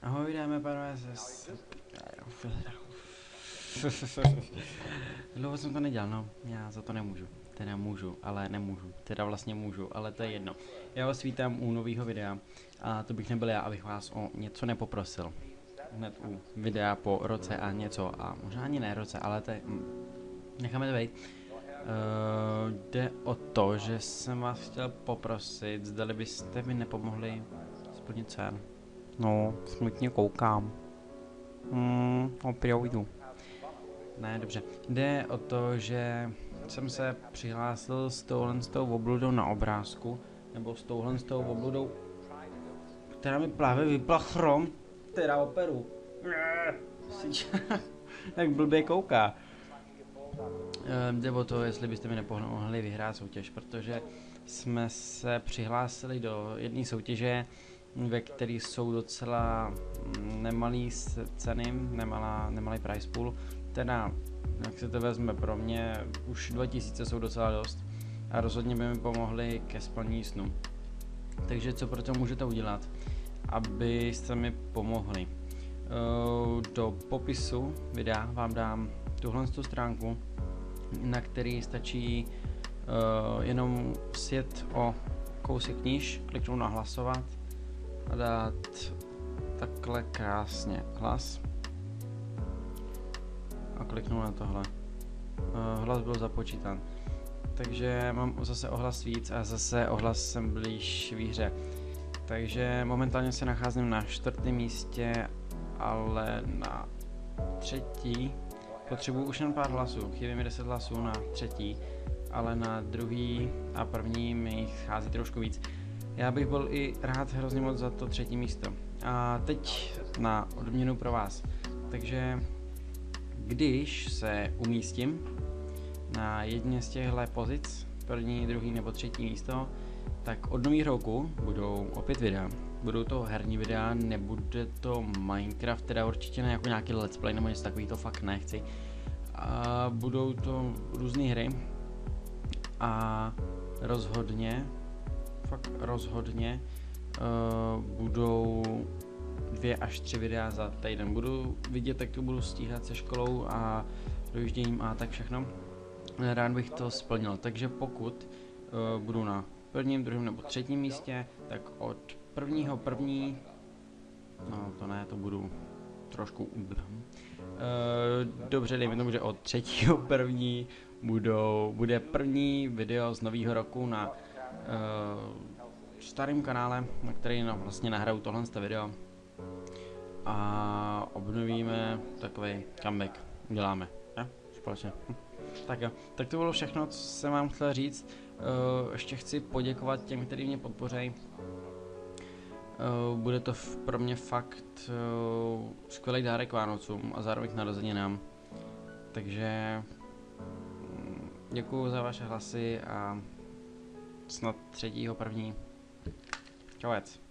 Ahoj, dáme pánové, dlouho jsem to nedělal, no, já za to nemůžu, teda můžu, ale nemůžu, teda vlastně můžu, ale to je jedno. Já vás vítám u nového videa a to bych nebyl já, abych vás o něco nepoprosil. Hned u videa po roce a něco, a možná ani ne roce, ale to je, necháme to být. Jde o to, že jsem vás chtěl poprosit, zdali byste mi nepomohli splnit sen. No, smutně koukám. Opravdu. Ne, dobře. Jde o to, že jsem se přihlásil s tou obludou na obrázku, nebo s tou obludou, která mi právě vypla chrom, teda operu. Jak blbě kouká. Jde o to, jestli byste mi nepomohli vyhrát soutěž, protože jsme se přihlásili do jedné soutěže, ve které jsou docela nemalý ceny, nemalý price pool, teda jak se to vezme, pro mě už 2000 jsou docela dost a rozhodně by mi pomohli ke splnění snu. Takže co pro to můžete udělat, abyste mi pomohli? Do popisu videa vám dám tuhle stránku, na který stačí jenom sjet o kousek níž, kliknout na hlasovat a dát takhle krásně hlas a kliknu na tohle. Hlas byl započítán. Takže mám zase ohlas víc a zase ohlas jsem blíž výhře. Takže momentálně se nacházím na 4. místě, ale na 3. potřebuji už jen pár hlasů. Chybí mi 10 hlasů na 3. ale na 2. a 1. mi schází trošku víc. Já bych byl i rád hrozně moc za to 3. místo. A teď na odměnu pro vás. Takže když se umístím na jedné z těchto pozic, 1., 2. nebo 3. místo, tak od nového roku budou opět videa. Budou to herní videa, nebude to Minecraft, teda určitě ne jako nějaký let's play nebo něco takový, to fakt nechci. A budou to různé hry a rozhodně budou 2 až 3 videa za týden. Budu vidět, jak to budu stíhat se školou a dojížděním a tak všechno. Rád bych to splnil, takže pokud budu na 1., 2. nebo 3. místě, tak od 1.1. no to ne, to budu trošku dobře, dejme tomu, že od 3.1. bude první video z nového roku na starém kanále, na který vlastně nahraju tohle video a obnovíme takový comeback, uděláme, ja? Společně. Tak jo, tak to bylo všechno, co jsem vám chtěl říct. Ještě chci poděkovat těm, kteří mě podpořejí. Bude to pro mě fakt skvělý dárek Vánocům a zároveň k narozeninám. Takže děkuju za vaše hlasy a snad 3.1. Čauec.